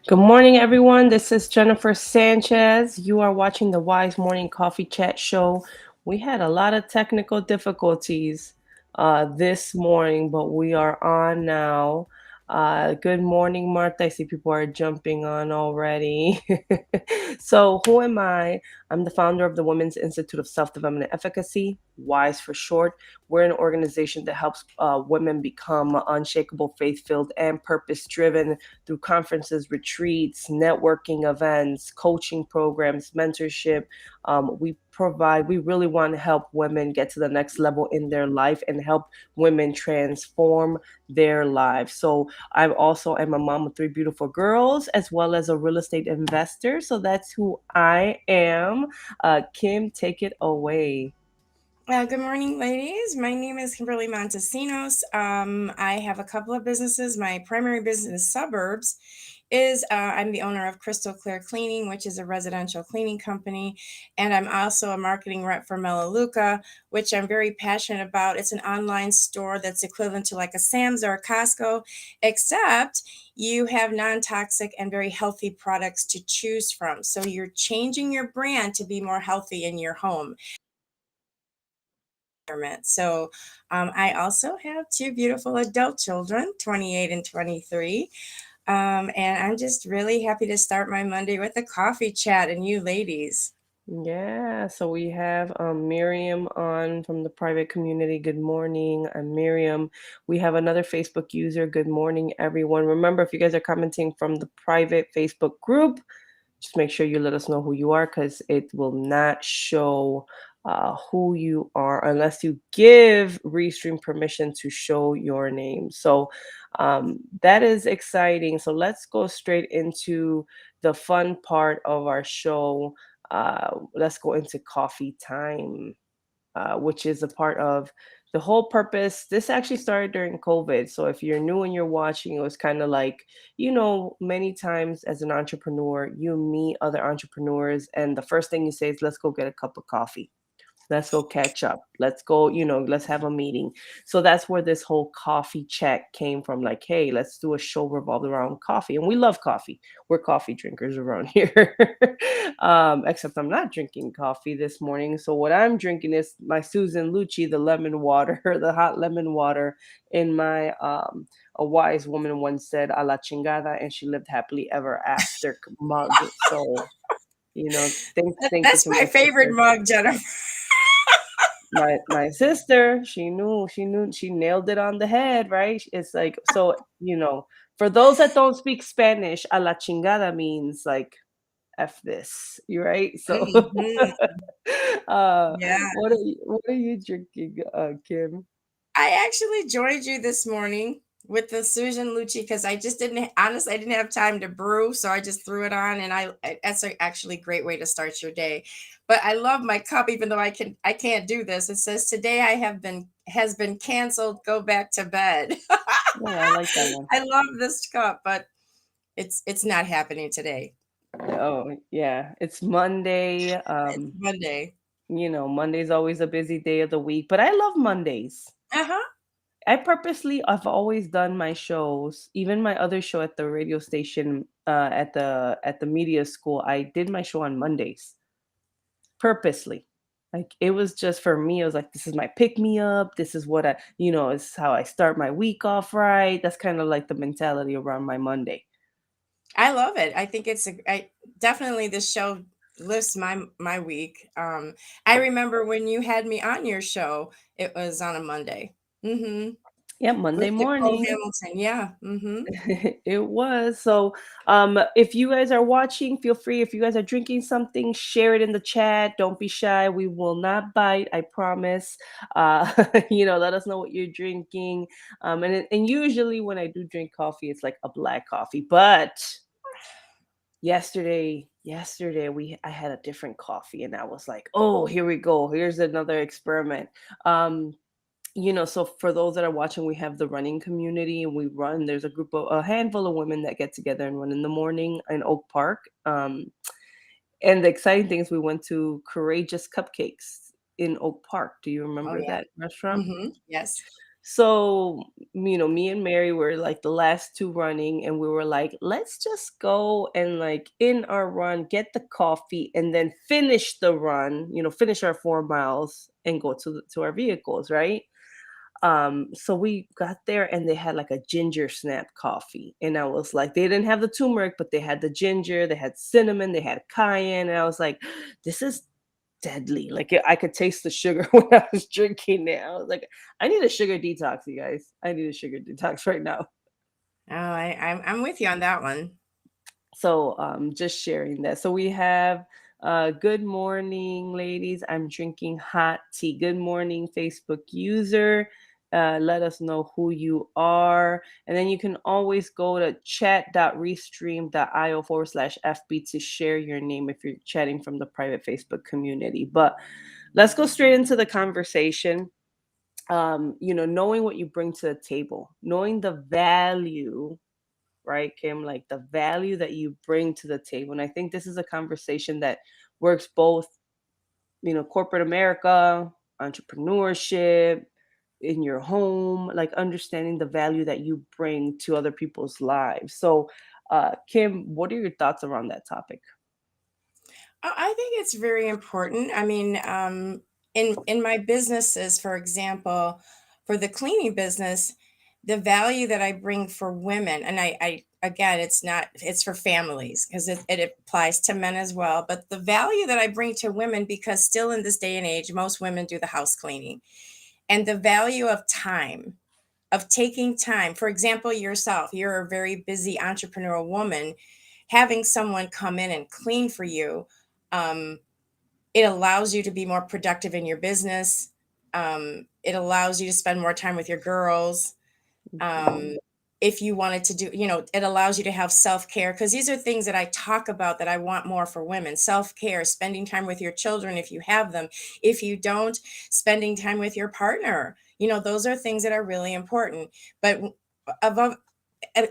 Good morning, everyone. This is Jennifer Sanchez. You are watching the Wise Morning Coffee Chat Show. We had a lot of technical difficulties this morning, but we are on now. Good morning, Martha. I see people are jumping on already. So, who am I? I'm the founder of the Women's Institute of Self Development and Efficacy, WISE for short. We're an organization that helps women become unshakable, faith filled, and purpose driven through conferences, retreats, networking events, coaching programs, mentorship. We really want to help women get to the next level in their life and help women transform their lives. So I also am a mom of three beautiful girls, as well as a real estate investor. So that's who I am. Kim, take it away. Good morning, ladies. My name is Kimberly Montesinos. I have a couple of businesses. My primary business, Suburbs, is I'm the owner of Crystal Clear Cleaning, which is a residential cleaning company. And I'm also a marketing rep for Melaleuca, which I'm very passionate about. It's an online store that's equivalent to like a Sam's or a Costco, except you have non toxic and very healthy products to choose from. So you're changing your brand to be more healthy in your home. So I also have two beautiful adult children, 28 and 23. And I'm just really happy to start my Monday with a coffee chat and you ladies. Yeah, so we have Miriam on from the private community. Good morning. I'm Miriam. We have another Facebook user. Good morning, everyone. Remember, if you guys are commenting from the private Facebook group, just make sure you let us know who you are because it will not show who you are unless you give Restream permission to show your name. So that is exciting. So let's go straight into the fun part of our show. Let's go into coffee time, which is a part of the whole purpose. This actually started during COVID. So if you're new and you're watching, it was kind of like, many times as an entrepreneur, you meet other entrepreneurs, and the first thing you say is, let's go get a cup of coffee. Let's go catch up. Let's go, let's have a meeting. So that's where this whole coffee chat came from. Like, hey, let's do a show revolved around coffee. And we love coffee. We're coffee drinkers around here. Except I'm not drinking coffee this morning. So what I'm drinking is my Susan Lucci, the lemon water, the hot lemon water in my a wise woman once said a la chingada, and she lived happily ever after mug. So, thank you That's to my my favorite sister. mug, Jennifer. My sister, she nailed it on the head, right? It's like, so, for those that don't speak Spanish, a la chingada means like F this, you right? So Mhm. Yeah. what are you drinking, Kim? I actually joined you this morning with the Susan Lucci because I just didn't honestly I didn't have time to brew, so I just threw it on, and that's actually a great way to start your day. But I love my cup, even though I can't do this. It says today I have been has been canceled. Go back to bed. Oh, I like that one. I love this cup, but it's not happening today. Oh, yeah. It's Monday. It's Monday. Monday's always a busy day of the week, but I love Mondays. Uh huh. I've always done my shows, even my other show at the radio station, at the media school. I did my show on Mondays purposely. Like, it was just for me. It was like, this is my pick me up. This is what is how I start my week off right. That's kind of like the mentality around my Monday. I love it. I think I definitely this show lifts my week. I remember when you had me on your show, it was on a Monday. Mm-hmm. Yeah, Monday With Nicole morning. Hamilton. Yeah. Mm-hmm. It was. So, if you guys are watching, feel free. If you guys are drinking something, share it in the chat. Don't be shy. We will not bite. I promise. Let us know what you're drinking. And usually when I do drink coffee, it's like a black coffee. But yesterday I had a different coffee, and I was like, oh, here we go. Here's another experiment. Um, so for those that are watching, we have the running community, and there's a handful of women that get together and run in the morning in Oak Park. And the exciting thing is we went to Courageous Cupcakes in Oak Park. Do you Oh remember yeah. that restaurant? Mm-hmm. Yes. So, me and Mary were like the last two running, and we were like, let's just go and like in our run, get the coffee, and then finish the run, finish our 4 miles and go to our vehicles, right? So we got there and they had like a ginger snap coffee. And I was like, they didn't have the turmeric, but they had the ginger, they had cinnamon, they had cayenne. And I was like, this is deadly. Like I could taste the sugar when I was drinking it. I was like, I need a sugar detox, you guys. I need a sugar detox right now. Oh, I'm with you on that one. So just sharing that. So we have good morning, ladies. I'm drinking hot tea. Good morning, Facebook user. Let us know who you are. And then you can always go to chat.restream.io/FB to share your name if you're chatting from the private Facebook community. But let's go straight into the conversation. Knowing what you bring to the table, knowing the value, right, Kim? Like the value that you bring to the table. And I think this is a conversation that works both, corporate America, entrepreneurship, in your home, like understanding the value that you bring to other people's lives. So, Kim, what are your thoughts around that topic? I think it's very important. I mean, in my businesses, for example, for the cleaning business, the value that I bring for women, and I again, it's for families because it applies to men as well. But the value that I bring to women, because still in this day and age, most women do the house cleaning, and the value of time, of taking time. For example, yourself, you're a very busy entrepreneurial woman. Having someone come in and clean for you, um, it allows you to be more productive in your business. It allows you to spend more time with your girls. Mhm. Um, if you wanted to do, it allows you to have self care, because these are things that I talk about that I want more for women: self care, spending time with your children if you have them. If you don't, spending time with your partner. Those are things that are really important. But above,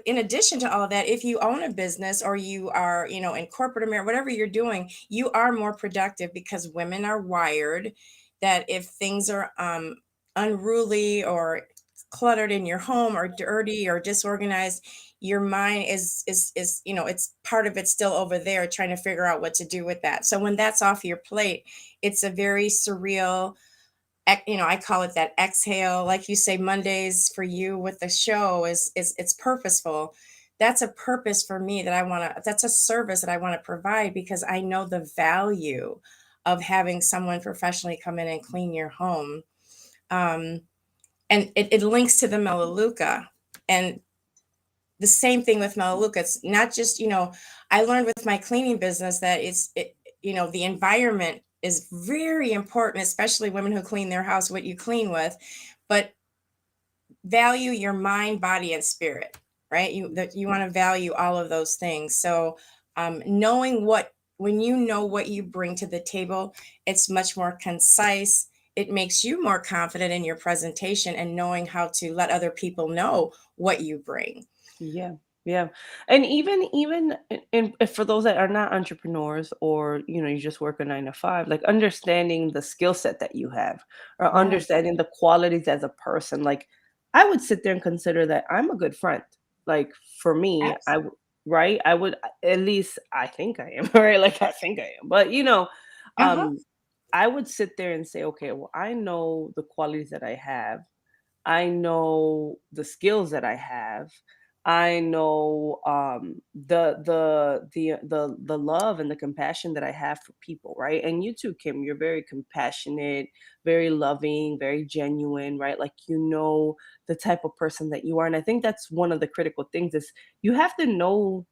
in addition to all of that, if you own a business or you are, in corporate America, whatever you're doing, you are more productive, because women are wired that if things are unruly or cluttered in your home or dirty or disorganized, your mind is it's part of it still over there trying to figure out what to do with that. So when that's off your plate, it's a very surreal, I call it that exhale. Like you say, Mondays for you with the show is it's purposeful. That's a purpose for me that I want to, that's a service that I want to provide, because I know the value of having someone professionally come in and clean your home. Um, and it links to the Melaleuca. And the same thing with Melaleuca. It's not just, I learned with my cleaning business that the environment is very important, especially women who clean their house, what you clean with, but value your mind, body, and spirit, right? You want to value all of those things. So knowing when you know what you bring to the table, it's much more concise. It makes you more confident in your presentation and knowing how to let other people know what you bring. Yeah, yeah, and even and for those that are not entrepreneurs, or you just work a 9 to 5, like understanding the skill set that you have, or Yes. understanding the qualities as a person. Like I would sit there and consider that I'm a good friend. Like for me, right, I would, at least I think I am, right? Like I think I am, but Uh-huh. um, I would sit there and say, okay, well, I know the qualities that I have. I know the skills that I have. I know the love and the compassion that I have for people, right? And you too, Kim, you're very compassionate, very loving, very genuine, right? Like the type of person that you are. And I think that's one of the critical things is you have to know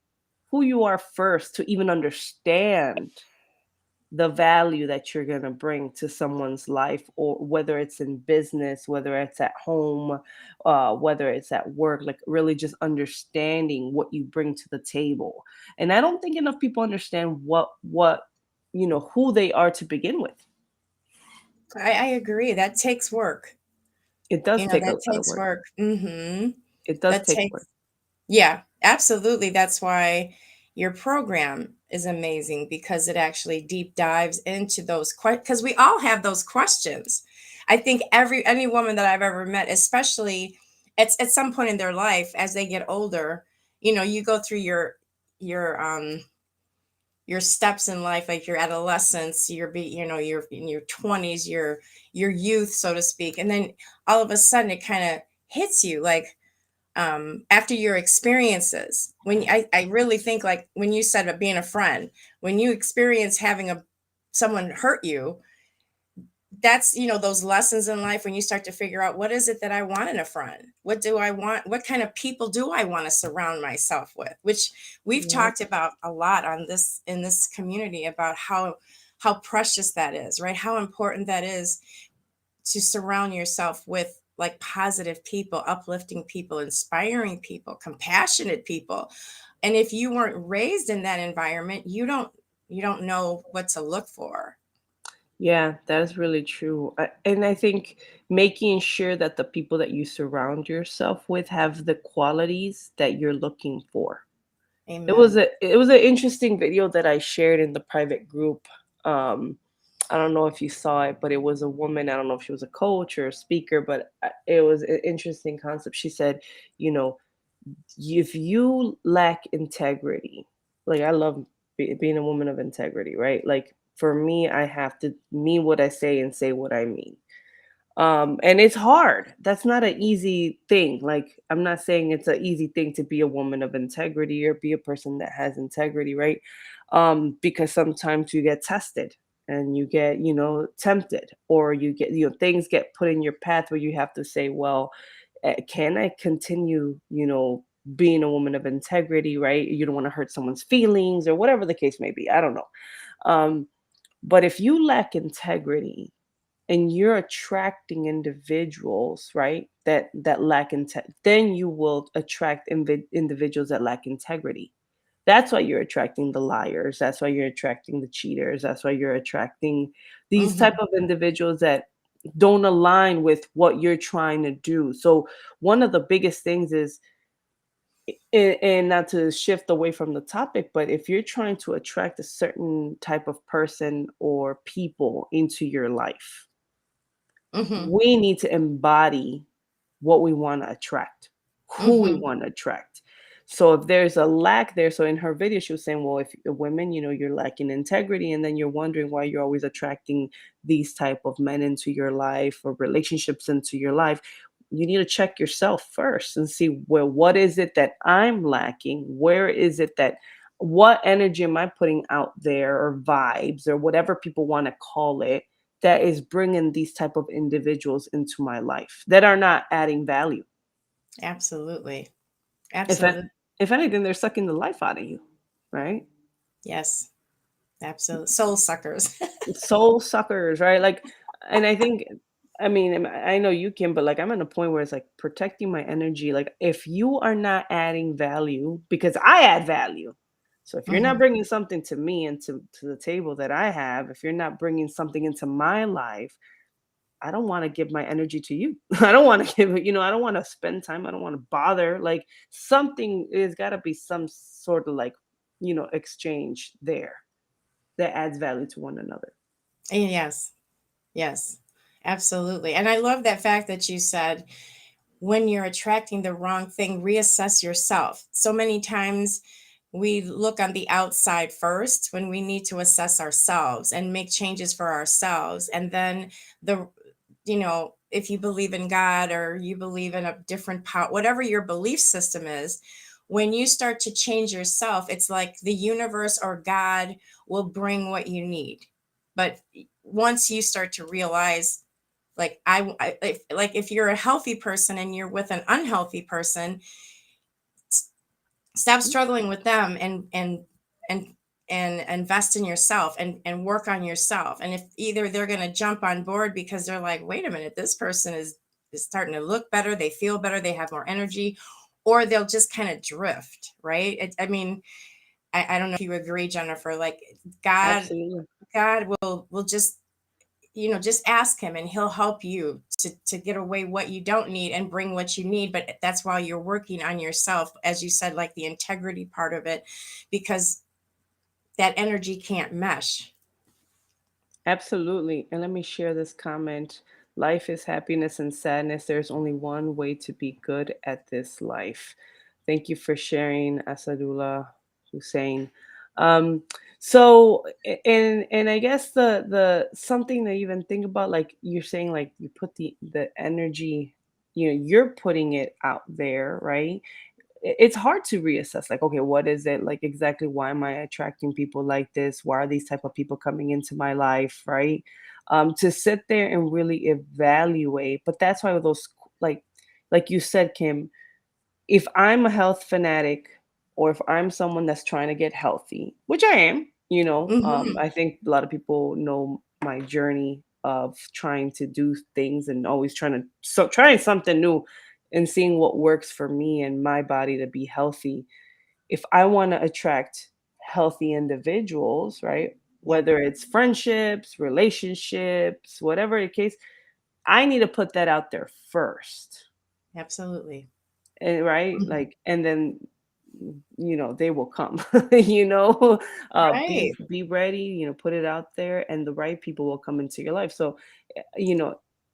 who you are first to even understand the value that you're going to bring to someone's life, or whether it's in business, whether it's at home, whether it's at work, like really just understanding what you bring to the table. And I don't think enough people understand who they are to begin with. I agree. That takes work. It does take a That lot of takes work. work. It does That take takes, work. yeah, absolutely. That's why your program is amazing, because it actually deep dives into those questions, because we all have those questions. I think any woman that I've ever met, especially at some point in their life as they get older, you go through your your steps in life, like your adolescence, you're in your 20s, your youth, so to speak. And then all of a sudden it kind of hits you like, after your experiences, I really think, like when you said about being a friend, when you experience having someone hurt you, that's, those lessons in life, when you start to figure out, what is it that I want in a friend? What do I want? What kind of people do I want to surround myself with? Which we've Yeah. talked about a lot in this community, about how precious that is, right? How important that is to surround yourself with like positive people, uplifting people, inspiring people, compassionate people. And if you weren't raised in that environment, you don't know what to look for. Yeah, that is really true. And I think making sure that the people that you surround yourself with have the qualities that you're looking for. Amen. It was an interesting video that I shared in the private group. Um, I don't know if you saw it, but it was a woman. I don't know if she was a coach or a speaker, but it was an interesting concept. She said, you know, if you lack integrity, like I love being a woman of integrity, right? Like for me, I have to mean what I say and say what I mean. And it's hard. That's not an easy thing. Like I'm not saying it's an easy thing to be a woman of integrity or be a person that has integrity, right? Because sometimes you get tested and you get, tempted, or you get, things get put in your path where you have to say, well, can I continue, being a woman of integrity, right? You don't want to hurt someone's feelings or whatever the case may be. I don't know. Um, but if you lack integrity, and you're attracting individuals, right, that lack then you will attract individuals that lack integrity. That's why you're attracting the liars, that's why you're attracting the cheaters, that's why you're attracting these type Hmm. of individuals that don't align with what you're trying to do. So one of the biggest things is, and not to shift away from the topic, but if you're trying to attract a certain type of person or people into your life, Hmm. we need to embody what we want to attract, who we Hmm. want to attract. So if there's a lack there, so in her video, she was saying, well, if women, you're lacking integrity, and then you're wondering why you're always attracting these type of men into your life or relationships into your life, you need to check yourself first and see, well, what is it that I'm lacking? Where is it that, what energy am I putting out there, or vibes, or whatever people want to call it, that is bringing these type of individuals into my life that are not adding value. Absolutely. If a Absolutely. if anything, they're sucking the life out of you, right? Yes. Absolutely. Soul suckers. Soul suckers, right? Like, and I think, I mean, I know you can, but like I'm at a point where it's like protecting my energy. Like if you are not adding value, because I add value. So if you're not Hmm. bringing something to me and to the table that I have, if you're not bringing something into my life, I don't wanna give my energy to you. I don't wanna give it, I don't wanna spend time, I don't wanna bother, like, something, there's gotta be some sort of, like, exchange there that adds value to one another. Yes. Yes. Absolutely. And I love that fact that you said, when you're attracting the wrong thing, reassess yourself. So many times we look on the outside first when we need to assess ourselves and make changes for ourselves. And then the, if you believe in God or you believe in a different power, whatever your belief system is, when you start to change yourself, it's like the universe or God will bring what you need. But once you start to realize, like if you're a healthy person and you're with an unhealthy person, stop struggling with them and and invest in yourself and work on yourself. And if either they're going to jump on board because they're like, wait a minute, this person is starting to look better, they feel better, they have more energy, or they'll just kind of drift, right? I mean, I don't know if you agree, Jennifer. Like god Absolutely. god will just, just ask him and he'll help you to get away what you don't need and bring what you need. But that's while you're working on yourself, as you said, like the integrity part of it, because that energy can't mesh. Absolutely, and let me share this comment Life is happiness and sadness. There's only one way to be good at this life. Thank you for sharing, Asadullah Hussein. Um, and I guess the something to even think about, like you're saying, like you put the energy, you're putting it out there, right? It's hard to reassess, like, okay, what is it, like, exactly, why am I attracting people like this, why are these type of people coming into my life, right? To sit there and really evaluate. But that's why those, like you said, Kim, if I'm a health fanatic, or if I'm someone that's trying to get healthy, which I am, Mhm. I think a lot of people know my journey of trying to do things and always trying something new and seeing what works for me and my body to be healthy. If I want to attract healthy individuals, right? Yep, Whether it's friendships, relationships, whatever the case, I need to put that out there first. absolutely. And right, Mhm. like, and then they will come. you know Right. be ready, put it out there, and the right people will come into your life. So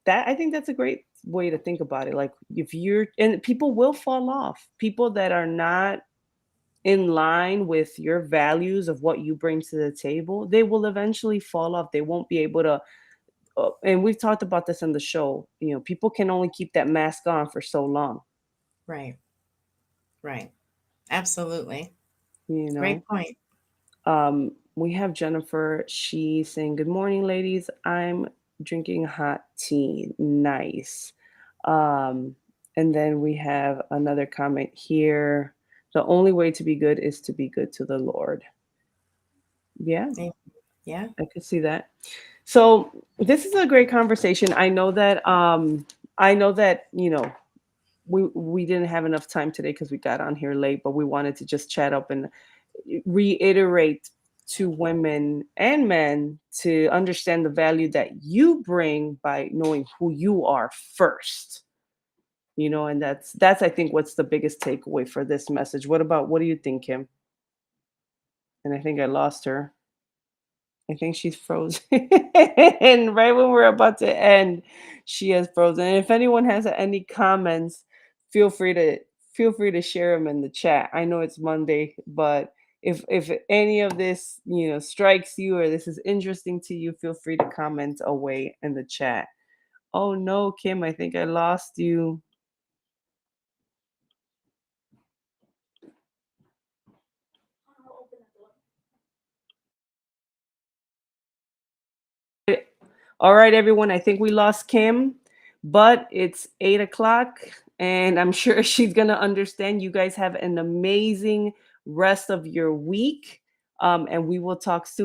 that, I think that's a great way to think about it. Like, if you're, and people will fall off, people that are not in line with your values of what you bring to the table, they will eventually fall off. They won't be able to, and we've talked about this in the show, people can only keep that mask on for so long, Right. Right. Absolutely. you Great know point. We have Jennifer. She's saying, "Good morning, ladies. I'm drinking hot tea. Nice." Um, and then we have another comment here. The only way to be good is to be good to the Lord. Yeah, Eh, yeah. I could see that. So this is a great conversation. I know that, we didn't have enough time today because we got on here late, but we wanted to just chat up and reiterate to women and men to understand the value that you bring by knowing who you are first. And that's I think what's the biggest takeaway for this message. What do you think, Kim? And I think I lost her. I think she's frozen. And right when we're about to end, she has frozen. And if anyone has any comments, feel free to feel free to share them in the chat. I know it's Monday, but if any of this, strikes you, or this is interesting to you, feel free to comment away in the chat. Oh no, Kim, I think I lost you. All right, everyone. I think we lost Kim, but it's 8 o'clock, and I'm sure she's gonna understand. You guys have an amazing rest of your week, and we will talk soon.